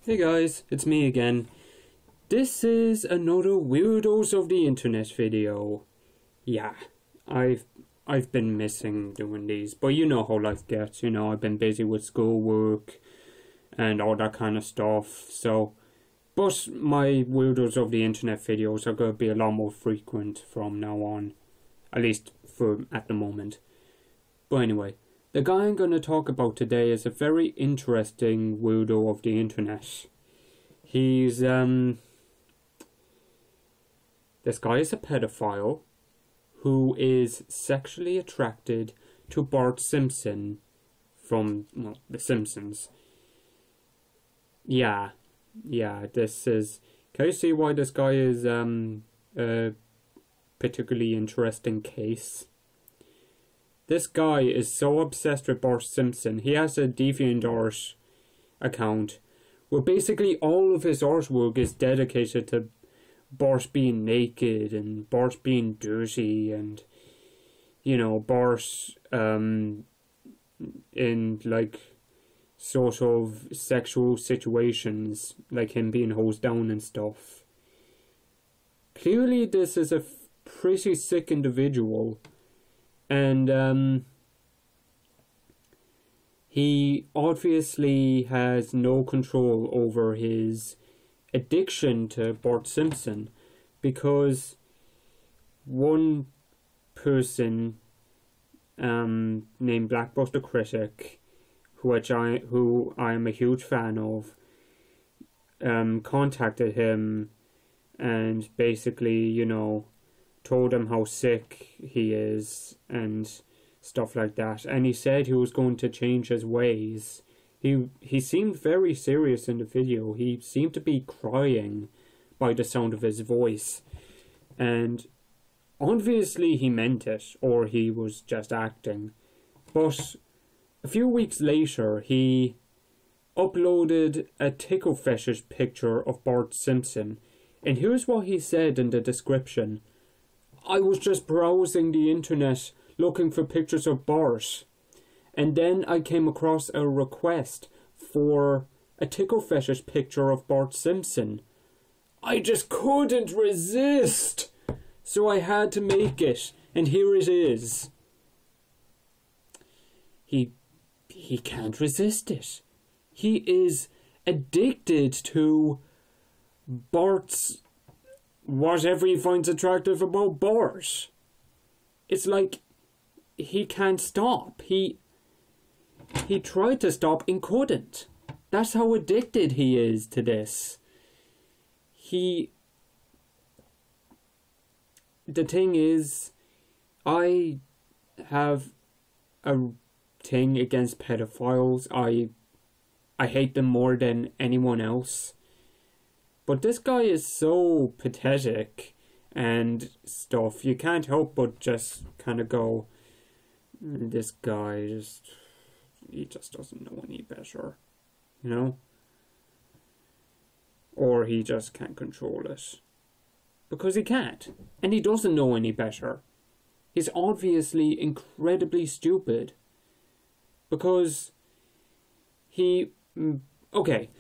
Hey guys, it's me again. This is another Weirdos of the Internet video. Yeah, I've been missing doing these, but you know how life gets, I've been busy with schoolwork and all that kind of stuff, but my Weirdos of the Internet videos are going to be a lot more frequent from now on, at least at the moment. But anyway, the guy I'm going to talk about today is a very interesting weirdo of the internet. He's, this guy is a pedophile who is sexually attracted to Bart Simpson from, The Simpsons. Yeah, this is... Can you see why this guy is, a particularly interesting case? This guy is so obsessed with Bart Simpson. He has a DeviantArt account where basically all of his artwork is dedicated to Bart being naked and Bart being dirty and, Bart in like sort of sexual situations, like him being hosed down and stuff. Clearly this is a pretty sick individual. And he obviously has no control over his addiction to Bart Simpson, because one person named Blackbuster Critic, who I am a huge fan of, contacted him and basically, told him how sick he is and stuff like that, and he said he was going to change his ways. He seemed very serious in the video. He seemed to be crying by the sound of his voice, and obviously he meant it, or he was just acting. But a few weeks later he uploaded a tickle fetish picture of Bart Simpson, and here's what he said in the description: "I was just browsing the internet looking for pictures of Bart, and then I came across a request for a tickle fetish picture of Bart Simpson. I just couldn't resist, so I had to make it, and here it is." He can't resist it. He is addicted to Bart's whatever he finds attractive about Bart. It's like he can't stop. He tried to stop and couldn't. That's how addicted he is to this. The thing is, I have a thing against pedophiles. I hate them more than anyone else. But this guy is so pathetic and stuff, you can't help but just kind of go, this guy he just doesn't know any better, Or he just can't control it. Because he can't, and he doesn't know any better. He's obviously incredibly stupid. Because okay,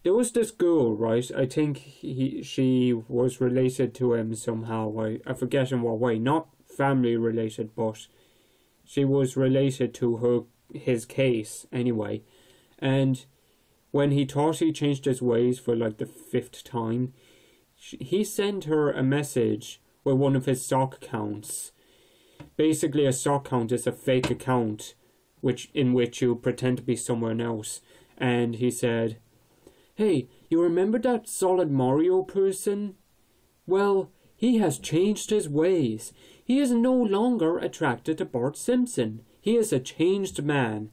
there was this girl, right? I think she was related to him somehow. I forget in what way. Not family related, but she was related to his case anyway. And when he thought he changed his ways for like the 5th time, he sent her a message with one of his sock accounts. Basically, a sock account is a fake account in which you pretend to be someone else. And he said, "Hey, you remember that Solid Mario person? Well, he has changed his ways. He is no longer attracted to Bart Simpson. He is a changed man."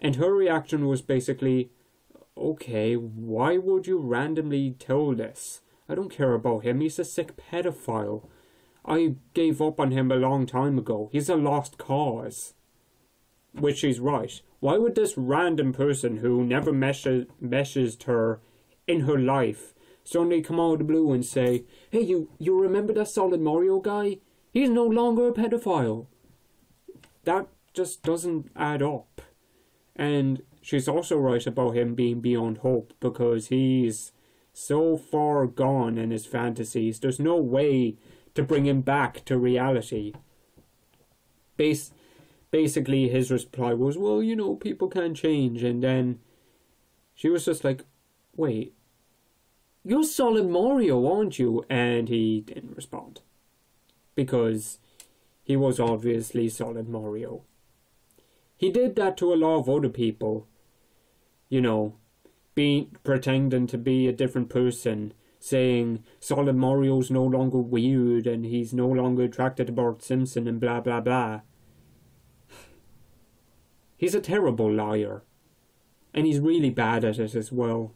And her reaction was basically, "Okay, why would you randomly tell this? I don't care about him. He's a sick pedophile. I gave up on him a long time ago. He's a lost cause." Which she's right. Why would this random person who never meshes her in her life suddenly come out of the blue and say, "Hey, you remember that Solid Mario guy? He's no longer a pedophile." That just doesn't add up. And she's also right about him being beyond hope, because he's so far gone in his fantasies. There's no way to bring him back to reality. Basically, his reply was, well, you know, people can change. And then she was just like, wait, you're Solid Mario, aren't you? And he didn't respond, because he was obviously Solid Mario. He did that to a lot of other people, you know, pretending to be a different person, saying Solid Mario's no longer weird and he's no longer attracted to Bart Simpson and blah blah blah. He's a terrible liar, and he's really bad at it as well.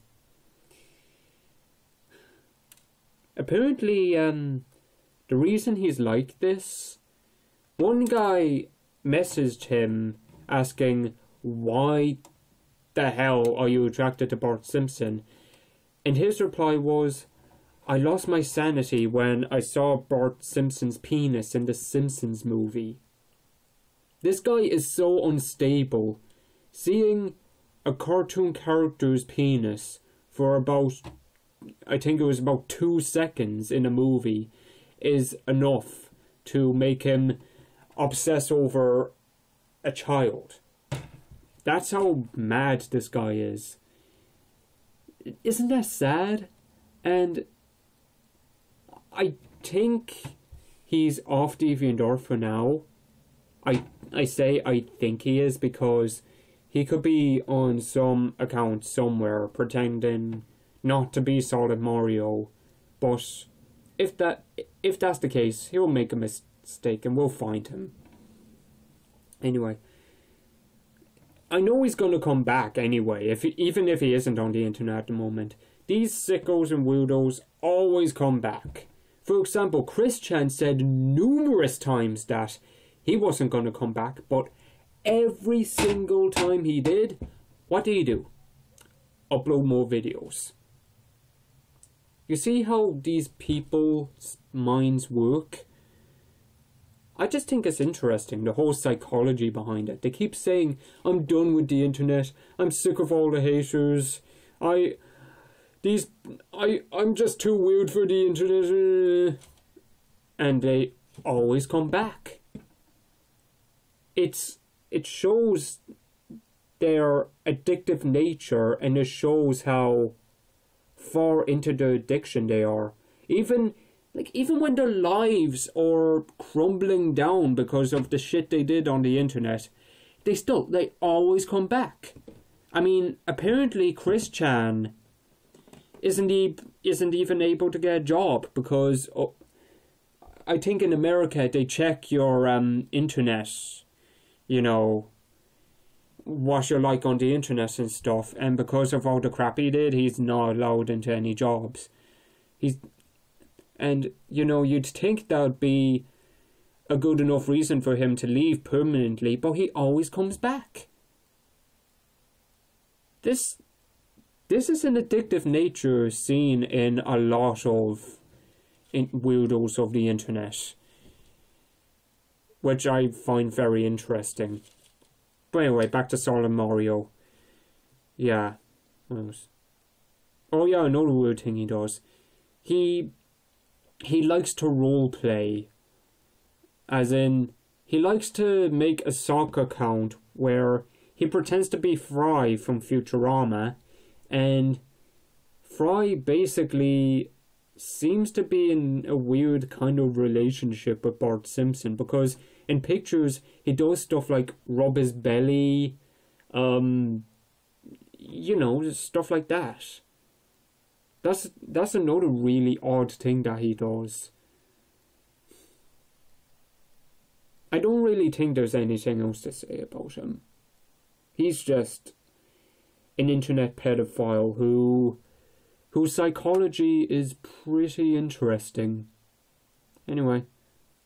Apparently, the reason he's like this, one guy messaged him asking, why the hell are you attracted to Bart Simpson? And his reply was, I lost my sanity when I saw Bart Simpson's penis in the Simpsons movie. This guy is so unstable. Seeing a cartoon character's penis for about, I think it was about 2 seconds in a movie, is enough to make him obsess over a child. That's how mad this guy is. Isn't that sad? And I think he's off DeviantArt for now. I say I think he is, because he could be on some account somewhere pretending not to be Solid Mario. But if that's the case, he'll make a mistake and we'll find him. Anyway, I know he's going to come back anyway, even if he isn't on the internet at the moment. These sickos and weirdos always come back. For example, Chris Chan said numerous times that he wasn't going to come back, but every single time he did, what did he do? Upload more videos. You see how these people's minds work? I just think it's interesting, the whole psychology behind it. They keep saying, I'm done with the internet, I'm sick of all the haters, I'm just too weird for the internet. And they always come back. It shows their addictive nature, and it shows how far into the addiction they are. Even when their lives are crumbling down because of the shit they did on the internet, they always come back. I mean, apparently Chris Chan isn't even able to get a job because I think in America they check your internet, you know, what you're like on the internet and stuff, and because of all the crap he did, he's not allowed into any jobs. And, you know, you'd think that would be a good enough reason for him to leave permanently, but he always comes back. This is an addictive nature seen in a lot of weirdos of the internet, which I find very interesting. But anyway, back to Solid Mario. Yeah. Oh yeah, another weird thing he does. He likes to roleplay. As in, he likes to make a sock account where he pretends to be Fry from Futurama, and Fry basically seems to be in a weird kind of relationship with Bart Simpson, because in pictures he does stuff like rub his belly, you know, stuff like that. That's another really odd thing that he does. I don't really think there's anything else to say about him. He's just an internet pedophile whose psychology is pretty interesting. Anyway,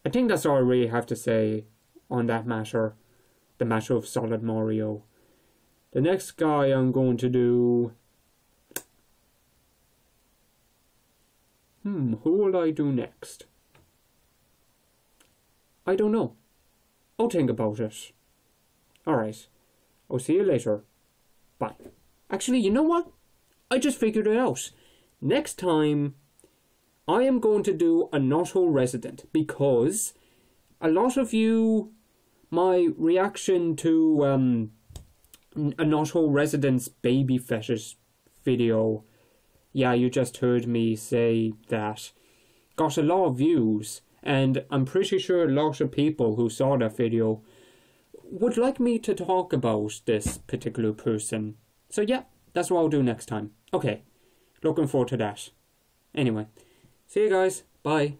I think that's all I really have to say on that matter. The matter of Solid Mario. The next guy I'm going to do... who will I do next? I don't know. I'll think about it. Alright. I'll see you later. Bye. Actually, you know what? I just figured it out. Next time, I am going to do a Not-Hole Resident, because a lot of you, my reaction to a Not-Hole Resident's baby fetish video, yeah, you just heard me say that, got a lot of views, and I'm pretty sure a lot of people who saw that video would like me to talk about this particular person. So yeah, that's what I'll do next time. Okay, looking forward to that. Anyway, see you guys. Bye.